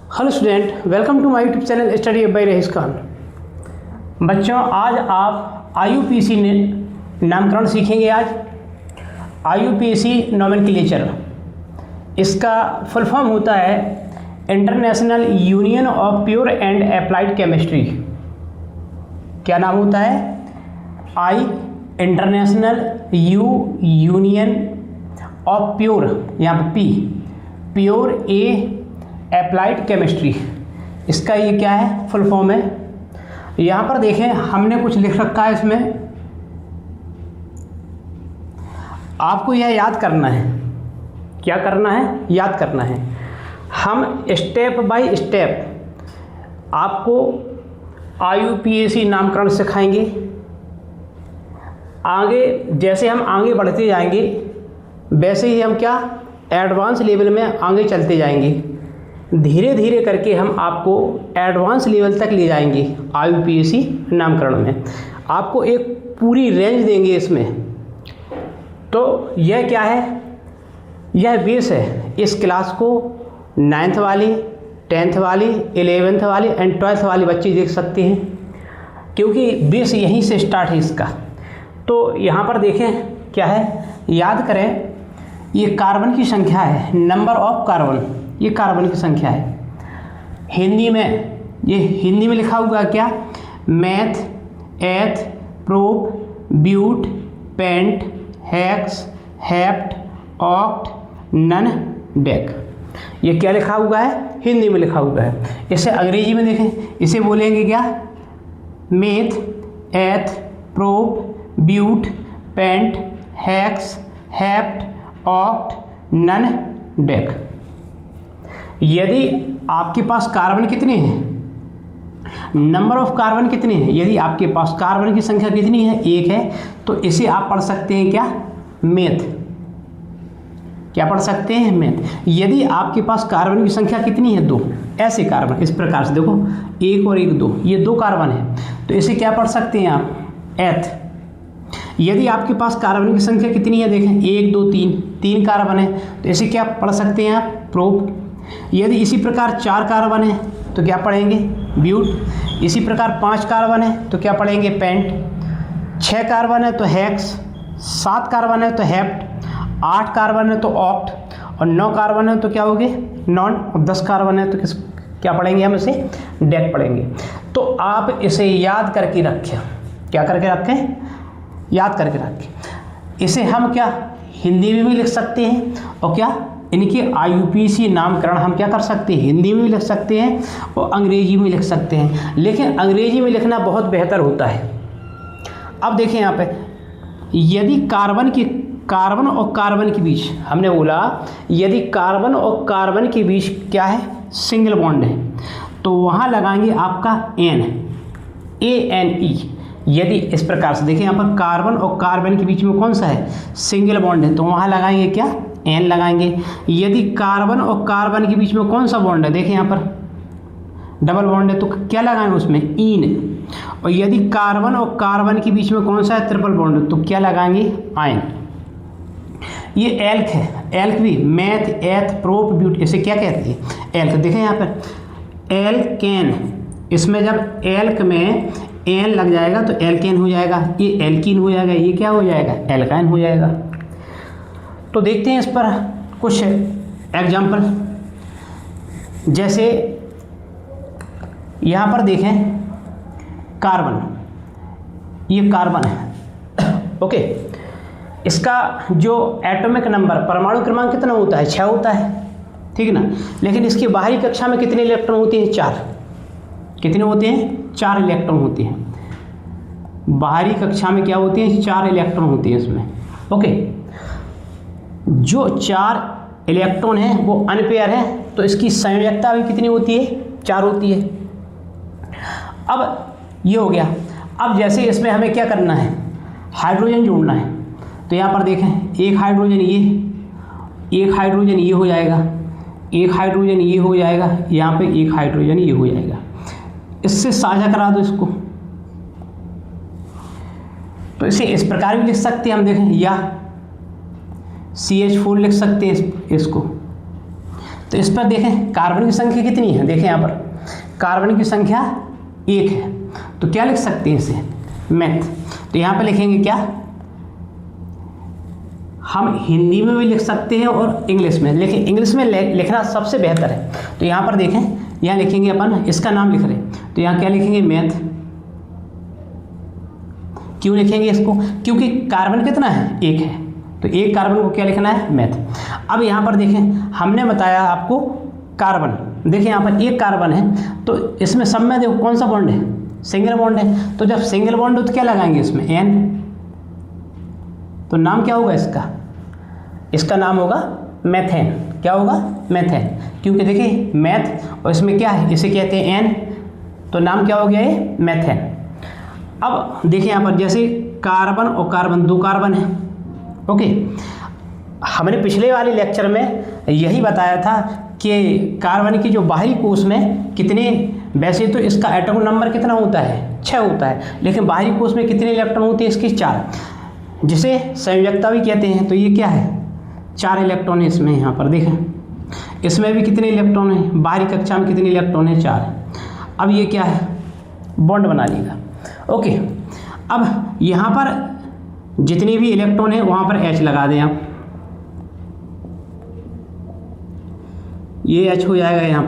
Hello student, welcome to my YouTube channel study by Rahees Khan. बच्चों, आज आप IUPAC नामकरण सीखेंगे। आज IUPAC नोमेनक्लेचर, इसका फुल फॉर्म होता है international union of pure and applied chemistry. क्या नाम होता है? इंटरनेशनल यूनियन ऑफ प्योर, यहाँ पर प्योर अप्लाइड केमिस्ट्री, इसका ये क्या है? फुल फॉर्म है। यहाँ पर देखें, हमने कुछ लिख रखा है इसमें, आपको यह याद करना है। क्या करना है? याद करना है। हम स्टेप बाय स्टेप आपको IUPAC नामकरण सिखाएंगे। आगे जैसे हम आगे बढ़ते जाएंगे वैसे ही हम क्या एडवांस लेवल में आगे चलते जाएंगे। धीरे धीरे करके हम आपको एडवांस लेवल तक ले जाएंगे। IUPAC नामकरण में आपको एक पूरी रेंज देंगे इसमें। तो यह क्या है? यह बेस है। इस क्लास को 9th वाली, 10th वाली, 11th वाली एंड 12th वाले बच्चे देख सकते हैं, क्योंकि बेस यहीं से स्टार्ट है इसका। तो यहाँ पर देखें क्या है, याद करें। ये कार्बन की संख्या है, नंबर ऑफ कार्बन, ये कार्बन की संख्या है। हिंदी में, ये हिंदी में लिखा हुआ क्या? Meth, eth, prop, but, pent, hex, hept, oct, non, dec. ये क्या लिखा हुआ है? हिंदी में लिखा हुआ है। इसे अंग्रेजी में देखें, इसे बोलेंगे क्या? Meth, eth, prop, but, pent, hex, hept, oct, non, dec. यदि आपके पास कार्बन कितने हैं, नंबर ऑफ कार्बन कितने हैं, यदि आपके पास कार्बन की संख्या कितनी है? 1 है, तो इसे आप पढ़ सकते हैं क्या? मैथ। क्या पढ़ सकते हैं? मैथ। यदि आपके पास कार्बन की संख्या कितनी है? 2। ऐसे कार्बन इस प्रकार से देखो, 1 और 1 2, ये 2 कार्बन है, तो इसे क्या पढ़ सकते हैं आप? एथ। यदि आपके पास कार्बन की संख्या कितनी है? देखें, 1 2 3 कार्बन है, तो इसे क्या पढ़ सकते हैं आप? प्रोप। यदि इसी प्रकार 4 कार्बन है तो क्या पढ़ेंगे? ब्यूट। इसी प्रकार 5 कार्बन है तो क्या पढ़ेंगे? पेंट। 6 कार्बन है तो हेक्स, 7 कार्बन है तो हेप्ट, 8 कार्बन है तो ऑक्ट, और 9 कार्बन है तो क्या होगे? नॉन, और 10 कार्बन है तो क्या पढ़ेंगे हम? इसे डेक पढ़ेंगे। तो आप इसे याद करके रखें। क्या करके रखें? याद करके रखें। इसे हम क्या हिंदी में भी लिख सकते हैं, और क्या इनके IUPAC नामकरण हम क्या कर सकते हैं? हिंदी में भी लिख सकते हैं और अंग्रेजी में लिख सकते हैं, लेकिन अंग्रेजी में लिखना बहुत बेहतर होता है। अब देखें यहाँ पे, यदि कार्बन और कार्बन के बीच, हमने बोला यदि कार्बन और कार्बन के बीच क्या है? सिंगल बॉन्ड है, तो वहाँ लगाएंगे आपका ANE। यदि इस प्रकार से देखें, यहाँ पर कार्बन और कार्बन के बीच में कौन सा है? सिंगल बॉन्ड है, तो वहाँ लगाएंगे क्या? N लगाएंगे। यदि कार्बन और कार्बन के बीच में कौन सा बॉन्ड है? देखें यहाँ पर डबल बॉन्ड है, तो क्या लगाएंगे उसमें? ईन। और यदि कार्बन और कार्बन के बीच में कौन सा है? ट्रिपल बॉन्ड है, तो क्या लगाएंगे? आयन। ये एल्क है, एल्क भी मैथ, एथ, प्रोप, ब्यूट, इसे क्या कहते हैं? एल्क। देखें यहाँ पर एल्केन, इसमें जब एल्क में एन लग जाएगा तो एल्केन हो जाएगा, ये एल्कीन हो जाएगा, ये क्या हो जाएगा? एल्काइन हो जाएगा। तो देखते हैं इस पर कुछ एग्जाम्पल। जैसे यहाँ पर देखें, कार्बन, ये कार्बन है, ओके। इसका जो एटॉमिक नंबर, परमाणु क्रमांक कितना होता है? 6 होता है, ठीक है ना। लेकिन इसकी बाहरी कक्षा में कितने इलेक्ट्रॉन होते हैं? 4। कितने होते हैं? 4 इलेक्ट्रॉन होते हैं। बाहरी कक्षा में क्या होते हैं? 4 इलेक्ट्रॉन होते हैं इसमें, ओके। जो 4 इलेक्ट्रॉन है वो अनपेयर है, तो इसकी संयोजकता भी कितनी होती है? 4 होती है। अब ये हो गया। अब जैसे इसमें हमें क्या करना है? हाइड्रोजन जोड़ना है, तो यहाँ पर देखें, एक हाइड्रोजन ये हो जाएगा, एक हाइड्रोजन ये हो जाएगा, यहाँ पे एक हाइड्रोजन ये हो जाएगा। इससे साझा करा दो इसको, तो इसे इस प्रकार भी लिख सकते हैं हम। देखें, या CH4 लिख सकते हैं इसको, तो इस पर देखें कार्बन की संख्या कितनी है, देखें यहाँ पर कार्बन की संख्या 1 है, तो क्या लिख सकते हैं इसे, मैथ। तो यहाँ पर लिखेंगे क्या, हम हिंदी में भी लिख सकते हैं और इंग्लिश में, लेकिन इंग्लिश में लिखना सबसे बेहतर है। तो यहाँ पर देखें, यहाँ लिखेंगे अपन, इसका नाम लिख रहे हैं तो यहाँ क्या लिखेंगे, मैथ। क्यों लिखेंगे इसको, क्योंकि कार्बन कितना है, 1 है, तो 1 कार्बन को क्या लिखना है, मैथ। अब यहाँ पर देखें, हमने बताया आपको कार्बन, देखिए यहाँ पर 1 कार्बन है, तो इसमें सब में देखो कौन सा बॉन्ड है, सिंगल बॉन्ड है। तो जब सिंगल बॉन्ड हो तो क्या लगाएंगे इसमें, एन। तो नाम क्या होगा इसका, इसका नाम होगा मैथेन। क्या होगा, मैथेन, क्योंकि देखिए मैथ और इसमें क्या है, इसे कहते हैं एन, तो नाम क्या हो गया ये, मैथेन। अब देखिए यहाँ पर जैसे कार्बन और कार्बन, 2 कार्बन है, ओके। हमने पिछले वाले लेक्चर में यही बताया था कि कार्बन की जो बाहरी कोश में कितने, वैसे तो इसका एटॉमिक नंबर कितना होता है, 6 होता है, लेकिन बाहरी कोश में कितने इलेक्ट्रॉन होते हैं इसके, 4, जिसे संयोजकता भी कहते हैं। तो ये क्या है, 4 इलेक्ट्रॉन है इसमें। यहाँ पर देखें, इसमें भी कितने इलेक्ट्रॉन हैं, बाहरी कक्षा में कितने इलेक्ट्रॉन हैं, 4। अब ये क्या है, बॉन्ड बना लेगा, ओके। अब यहाँ पर जितने भी इलेक्ट्रॉन हैं वहाँ पर H लगा दें आप, ये H हो जाएगा, यहाँ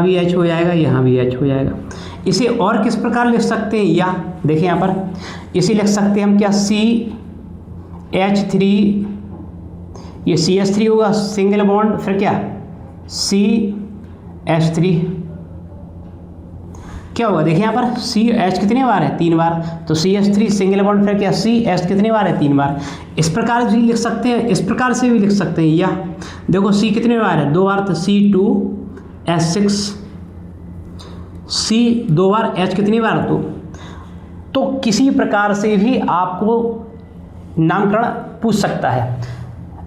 भी H हो जाएगा, यहाँ भी H हो जाएगा। इसे और किस प्रकार लिख सकते हैं, या देखिए यहाँ पर इसे लिख सकते हैं हम क्या, CH3, ये CH3 होगा, सिंगल बॉन्ड, फिर क्या CH3, क्या होगा, देखिए यहाँ पर CH कितने बार है, 3 बार, तो CH3 सिंगल बॉन्ड, फिर क्या CH कितने बार है, 3 बार। इस प्रकार भी लिख सकते हैं, इस प्रकार से भी लिख सकते हैं, या देखो C कितने बार है, 2 बार, तो C2H6, C 2 बार, H कितनी बार, तो किसी प्रकार से भी आपको नामकरण पूछ सकता है,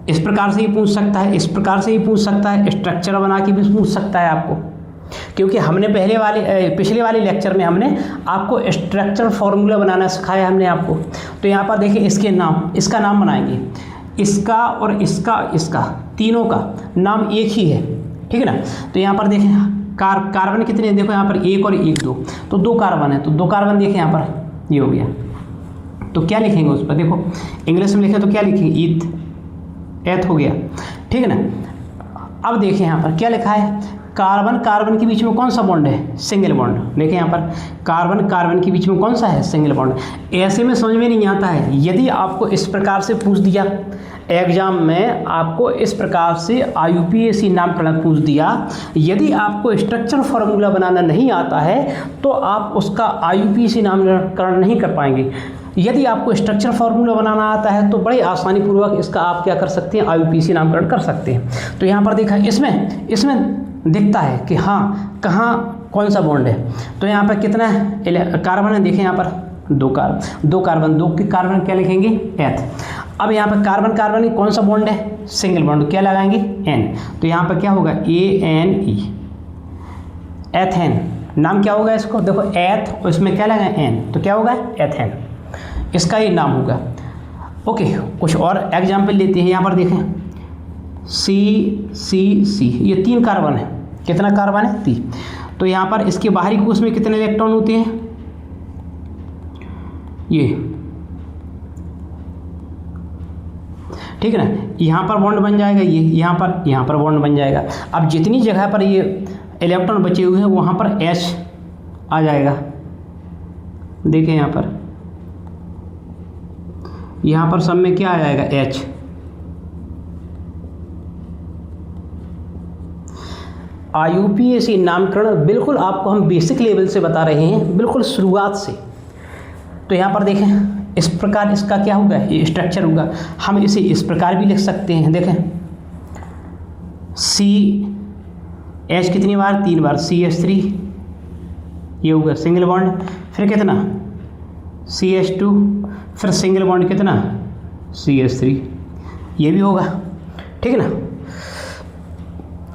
इस प्रकार से ही पूछ सकता है, इस प्रकार से ही पूछ सकता है, स्ट्रक्चर बना के भी पूछ सकता है आपको, क्योंकि हमने पिछले वाले लेक्चर में हमने आपको स्ट्रक्चर फॉर्मूला बनाना सिखाया हमने आपको। तो यहाँ पर देखिए इसके नाम, इसका नाम बनाएंगे, इसका और इसका तीनों का नाम एक ही है, ठीक है ना। तो यहाँ पर देखें कार्बन कितने हैं, देखो यहाँ पर 1 और 1 2, तो 2 कार्बन है, तो 2 कार्बन देखें यहाँ पर, ये हो गया। तो क्या लिखेंगे उस पर, देखो इंग्लिश में लिखें तो क्या लिखेंगे, एथ हो गया, ठीक है ना। अब देखिए यहाँ पर क्या लिखा है, कार्बन कार्बन के बीच में कौन सा बॉन्ड है, सिंगल बॉन्ड। देखिए यहाँ पर कार्बन कार्बन के बीच में कौन सा है, सिंगल बॉन्ड। ऐसे में समझ में नहीं आता है, यदि आपको इस प्रकार से पूछ दिया एग्जाम में, आपको इस प्रकार से IUPAC नामकरण पूछ दिया, यदि आपको स्ट्रक्चर फार्मूला बनाना नहीं आता है तो आप उसका IUPAC नामकरण नहीं कर पाएंगे। यदि आपको स्ट्रक्चर फार्मूला बनाना आता है तो बड़े आसानी पूर्वक इसका आप क्या कर सकते हैं, IUPAC नामकरण कर सकते हैं। तो यहाँ पर देखा, इसमें दिखता है कि हाँ कहाँ कौन सा बॉन्ड है। तो यहाँ पर कितना है कार्बन है, देखें यहाँ पर 2 कार्बन, 2 के कार्बन क्या लिखेंगे, एथ। अब यहाँ पर कार्बन कार्बन कौन सा बॉन्ड है, सिंगल बॉन्ड, क्या लगाएंगे, एन। तो यहाँ पर क्या होगा, ANE, एथेन। नाम क्या होगा इसको, देखो एथ और इसमें क्या लगा, एन, तो क्या होगा, एथेन, इसका ये नाम होगा, ओके। कुछ और एग्जाम्पल लेते हैं, यहाँ पर देखें C ये 3 कार्बन है, कितना कार्बन है, 3। तो यहाँ पर इसके बाहरी कोश में कितने इलेक्ट्रॉन होते हैं, ये, ठीक है ना। यहाँ पर बॉन्ड बन जाएगा, ये यहाँ पर बॉन्ड बन जाएगा। अब जितनी जगह पर ये इलेक्ट्रॉन बचे हुए हैं वहाँ पर H आ जाएगा, देखें यहाँ पर सब में क्या आ जाएगा, H। IUPAC नामकरण बिल्कुल आपको हम बेसिक लेवल से बता रहे हैं, बिल्कुल शुरुआत से। तो यहाँ पर देखें इस प्रकार इसका क्या होगा, ये स्ट्रक्चर होगा। हम इसे इस प्रकार भी लिख सकते हैं, देखें CH कितनी बार, 3 बार, CH3, ये होगा सिंगल बॉन्ड, फिर कितना CH2, फिर सिंगल बॉन्ड कितना CH3, ये भी होगा, ठीक है ना।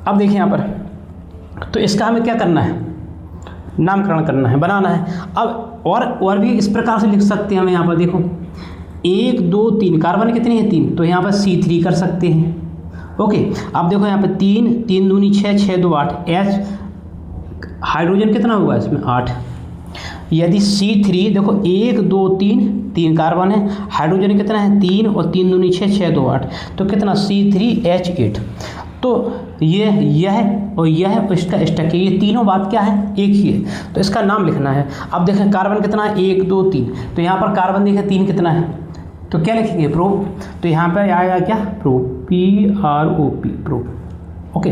अब देखिए यहाँ पर, तो इसका हमें क्या करना है, नामकरण करना है, बनाना है। अब और भी इस प्रकार से लिख सकते हैं हम, यहाँ पर देखो 1 2 3 कार्बन कितने हैं, 3, तो यहाँ पर C3 कर सकते हैं, ओके, अब देखो यहाँ पे 3 3 दूनी 6 6 2 8 H हाइड्रोजन कितना होगा इसमें 8। यदि C3 देखो 1 2 3 3 कार्बन है, हाइड्रोजन कितना है 3 और 3 दूनी 6 6 2 8, तो कितना C3H8। तो यह और यह इसका स्ट्रक्चर, ये तीनों बात क्या है एक ही है, तो इसका नाम लिखना है। अब देखें कार्बन कितना है 1 2 3, तो यहाँ पर कार्बन देखें 3 कितना है, तो क्या लिखेंगे प्रोप, तो यहाँ पर आएगा क्या प्रोप PROP प्रोप। ओके,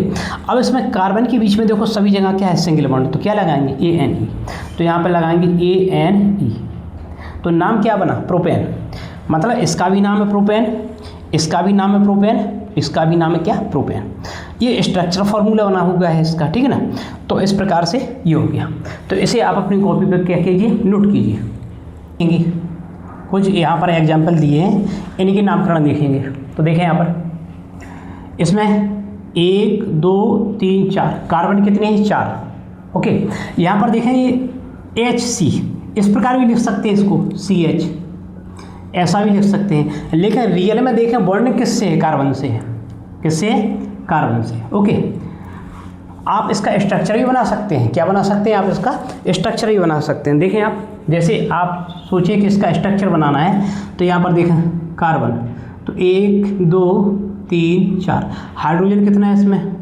अब इसमें कार्बन के बीच में देखो सभी जगह क्या है सिंगल बॉन्ड, तो क्या लगाएंगे ANE, तो यहाँ पर लगाएंगे ANE, तो नाम क्या बना प्रोपेन। मतलब इसका भी नाम है प्रोपेन, इसका भी नाम है प्रोपेन, इसका भी नाम है क्या प्रोपेन। ये स्ट्रक्चर फार्मूला बना हुआ है इसका, ठीक है ना। तो इस प्रकार से ये हो गया, तो इसे आप अपनी कॉपी पर क्या कीजिए नोट कीजिए। कुछ यहाँ पर एग्जाम्पल दिए हैं, इनके नामकरण देखेंगे। तो देखें यहाँ पर इसमें 1 2 3 4 कार्बन कितने हैं 4। ओके, यहाँ पर देखें ये HC, इस प्रकार भी लिख सकते हैं इसको CH, ऐसा भी लिख सकते हैं, लेकिन रियल में देखें बॉन्ड किससे है कार्बन से है, किससे कार्बन से। ओके, आप इसका स्ट्रक्चर भी बना सकते हैं, क्या बना सकते हैं आप इसका स्ट्रक्चर भी बना सकते हैं। देखें आप, जैसे आप सोचिए कि इसका स्ट्रक्चर बनाना है, तो यहाँ पर देखें कार्बन, तो 1 2 3 4, हाइड्रोजन कितना है इसमें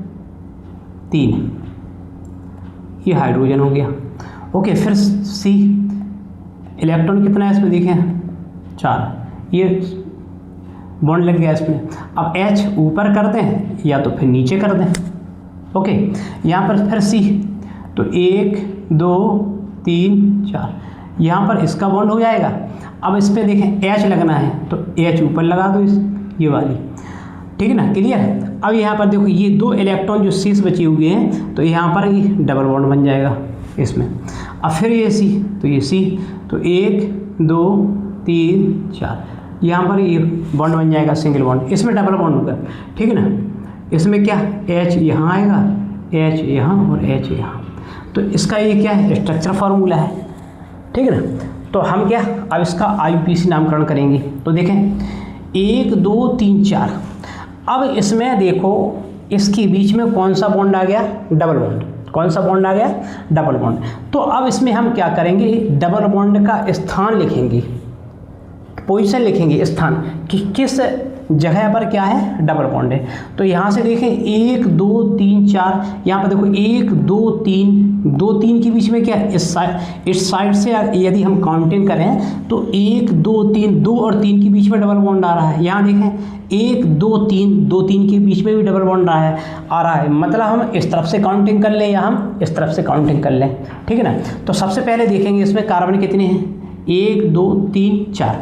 3, ये हाइड्रोजन हो गया। ओके, फिर C, इलेक्ट्रॉन कितना है इसमें देखें 4, ये बॉन्ड लग गया इसमें। अब H ऊपर कर दें या तो फिर नीचे कर दें। ओके, यहाँ पर फिर C, तो 1 2 3 4, यहाँ पर इसका बॉन्ड हो जाएगा। अब इस पर देखें H लगना है, तो H ऊपर लगा दो इस ये वाली, ठीक है ना, क्लियर। अब यहाँ पर देखो ये 2 इलेक्ट्रॉन जो शेष बचे हुए हैं, तो यहाँ पर ये डबल बॉन्ड बन जाएगा इसमें। अब फिर ये C, तो ये C, तो 1 2 3 4, यहाँ पर ये बॉन्ड बन जाएगा सिंगल बॉन्ड, इसमें डबल बॉन्ड होगा, ठीक है ना। इसमें क्या H यहाँ आएगा, H यहाँ और H यहाँ, तो इसका ये क्या है स्ट्रक्चर फार्मूला है, ठीक है ना। तो हम क्या अब इसका IUPAC नामकरण करेंगे। तो देखें 1 2 3 4, अब इसमें देखो इसके बीच में कौन सा बॉन्ड आ गया डबल बॉन्ड, कौन सा बॉन्ड आ गया डबल बॉन्ड। तो अब इसमें हम क्या करेंगे डबल बॉन्ड का स्थान लिखेंगे, पोजीशन लिखेंगे, स्थान कि किस जगह पर क्या है डबल बॉन्ड है। तो यहाँ से देखें 1 2 3 4, यहाँ पर देखो 1 2 3 2 3 के बीच में क्या इस साइड से यदि हम काउंटिंग करें तो 1 2 3 2 और 3 के बीच में डबल बॉन्ड आ रहा है। यहाँ देखें 1 2 3 2 3 के बीच में भी डबल बॉन्ड आ रहा है। मतलब हम इस तरफ से काउंटिंग कर लें या हम इस तरफ से काउंटिंग कर लें, ठीक है ना। तो सबसे पहले देखेंगे इसमें कार्बन कितने हैं 1 2 3 4।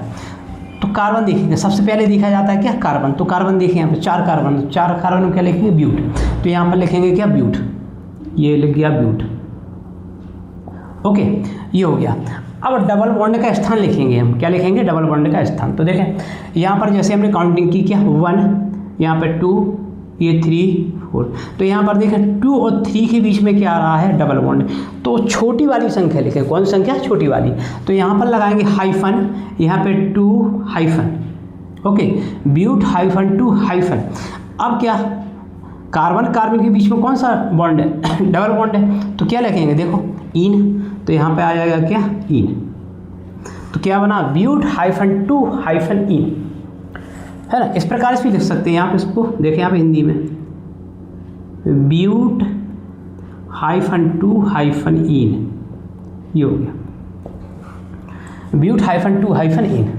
तो कार्बन देखेंगे, सबसे पहले देखा जाता है क्या कार्बन, तो कार्बन देखें यहाँ पे 4 कार्बन, 4 कार्बन में क्या लिखेंगे ब्यूट, तो यहाँ पर लिखेंगे क्या ब्यूट, ये लिख गया ब्यूट। ओके, ये हो गया। अब डबल बॉन्ड का स्थान लिखेंगे हम, क्या लिखेंगे डबल बॉन्ड का स्थान। तो देखें यहाँ पर जैसे हमने काउंटिंग की क्या 1, यहाँ पर 2, ये 3 4, तो यहाँ पर देखें 2 और 3 के बीच में क्या आ रहा है डबल बॉन्ड। तो छोटी वाली संख्या लिखें, कौन संख्या छोटी वाली, तो यहाँ पर लगाएंगे हाइफन, यहाँ पे 2 hyphen, okay but hyphen 2 hyphen. अब क्या कार्बन कार्बन के बीच में कौन सा बॉन्ड है डबल बॉन्ड है, तो क्या लिखेंगे देखो इन, तो यहाँ पे आ जाएगा क्या इन, तो क्या बना ब्यूट हाइफन 2 हाइफन इन, है ना। इस प्रकार से भी लिख सकते हैं आप इसको, देखें यहाँ पे हिंदी में ब्यूट हाइफन 2 हाइफन इन, ये हो गया ब्यूट हाइफन 2 हाइफन इन,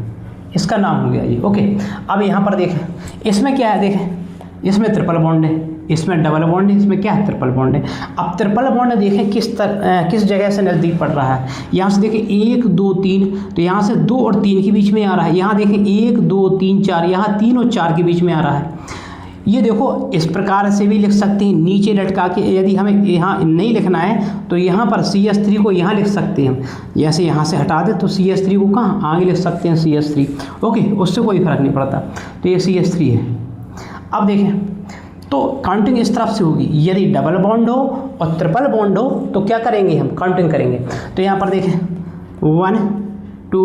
इसका नाम हो गया ये। ओके, अब यहाँ पर देखें इसमें क्या है, देखें इसमें ट्रिपल बॉन्ड है, इसमें डबल बॉन्ड है, इसमें क्या है ट्रिपल बॉन्ड है। अब ट्रिपल बॉन्ड देखें किस जगह से नज़दीक पड़ रहा है, यहाँ से देखें 1 2 3, तो यहाँ से 2 और 3 के बीच में आ रहा है। यहाँ देखें 1 2 3 4, यहाँ 3 और 4 के बीच में आ रहा है। ये देखो इस प्रकार से भी लिख सकते हैं नीचे लटका के, यदि हमें यहाँ नहीं लिखना है तो यहाँ पर CH3 को यहाँ लिख सकते हैं, जैसे यहाँ से हटा दे तो CH3 को कहाँ आगे लिख सकते हैं CH3, ओके उससे कोई फर्क नहीं पड़ता। तो ये CH3 है। अब देखें तो काउंटिंग इस तरफ से होगी, यदि डबल बॉन्ड हो और ट्रिपल बॉन्ड हो तो क्या करेंगे हम काउंटिंग करेंगे। तो यहाँ पर देखें 1 2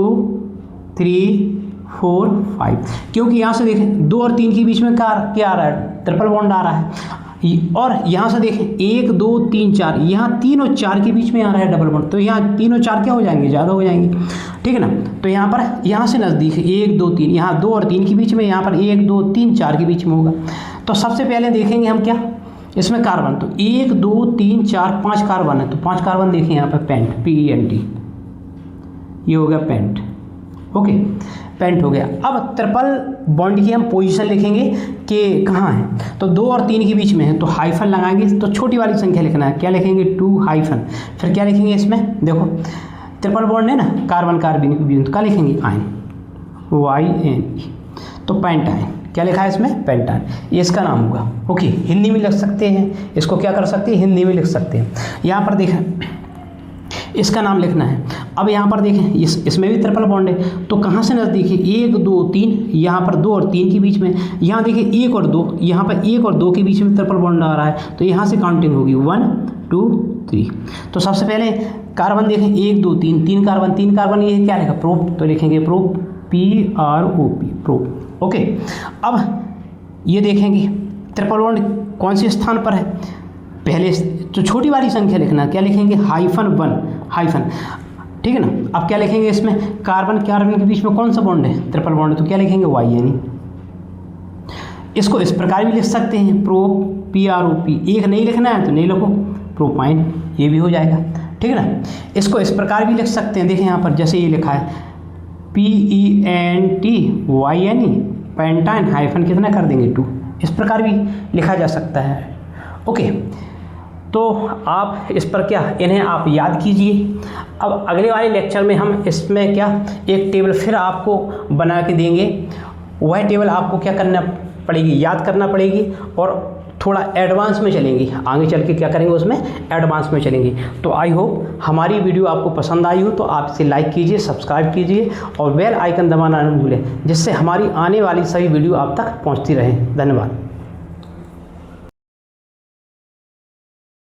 3 4 5, क्योंकि यहाँ से देखें 2 और 3 के बीच में क्या आ रहा है, ट्रिपल बॉन्ड आ रहा है। और यहाँ से देखें 1 2 3 4, यहाँ 3 और 4 के बीच में आ रहा है डबल बॉन्ड, तो यहाँ 3 और 4 क्या हो जाएंगे, ज़्यादा हो जाएंगे, ठीक है ना। तो यहाँ पर यहाँ से नज़दीक 1 2 3, यहाँ 2 और 3 के बीच में, यहाँ पर 1 2 3 4 के बीच में होगा। तो सबसे पहले देखेंगे हम क्या इसमें कार्बन, तो 1 2 3 4 5 कार्बन है, तो 5 कार्बन देखें यहाँ पर पेंट, PENT, ये हो गया पेंट, ओके, पेंट हो गया। अब ट्रिपल बॉन्ड की हम पोजीशन लिखेंगे कि कहाँ है, तो 2 और 3 के बीच में है, तो हाइफन लगाएंगे, तो छोटी वाली संख्या लिखना है, क्या लिखेंगे 2 हाइफन, फिर क्या लिखेंगे इसमें, देखो ट्रिपल बॉन्ड है ना, कार्बन कार्बन, तो क्या लिखेंगे आयन, YNE, तो पेंट आयन, क्या लिखा है इसमें, पेंटायन, ये इसका नाम होगा, ओके। हिंदी में लिख सकते हैं इसको, क्या कर सकते हैं, हिंदी में लिख सकते हैं। यहाँ पर देखें इसका नाम लिखना है। अब यहाँ पर देखें इसमें भी ट्रिपल बॉन्ड है, तो कहाँ से नज़दीक है, 1 2 3, यहाँ पर 2 और 3 के बीच में, यहाँ देखिए 1 और 2, यहाँ पर 1 और 2 के बीच में ट्रिपल बॉन्ड आ रहा है, तो यहाँ से काउंटिंग होगी 1 2 3। तो सबसे पहले कार्बन देखें 1 2 3, 3 कार्बन, ये क्या लिखा, प्रोप, तो लिखेंगे प्रोप, PROP, प्रोप, ओके। अब ये देखेंगे ट्रिपल बॉन्ड कौन से स्थान पर है, पहले तो छोटी वाली संख्या लिखना, क्या लिखेंगे -1 हाइफन, ठीक है ना। अब क्या लिखेंगे इसमें, कार्बन के बीच में कौन सा बॉन्ड है, ट्रिपल बॉन्ड, तो क्या लिखेंगे YNE। इसको इस प्रकार भी लिख सकते हैं, प्रोप PROP, एक नहीं लिखना है तो नहीं लिखो, प्रोपाइन, ये भी हो जाएगा, ठीक है ना। इसको इस प्रकार भी लिख सकते हैं, देखें यहाँ पर जैसे ये लिखा है PENT YNE, पेंटाइन, हाइफन कितना कर देंगे 2, इस प्रकार भी लिखा जा सकता है, ओके। तो आप इस पर क्या, इन्हें आप याद कीजिए। अब अगले वाले लेक्चर में हम इसमें क्या एक टेबल फिर आपको बना के देंगे, वह टेबल आपको क्या करना पड़ेगी, याद करना पड़ेगी, और थोड़ा एडवांस में चलेंगे, आगे चल के क्या करेंगे उसमें एडवांस में चलेंगे। तो आई होप हमारी वीडियो आपको पसंद आई हो, तो आप इसे लाइक कीजिए, सब्सक्राइब कीजिए और बेल आइकन दबाना न भूलें, जिससे हमारी आने वाली सभी वीडियो आप तक पहुंचती रहे। धन्यवाद।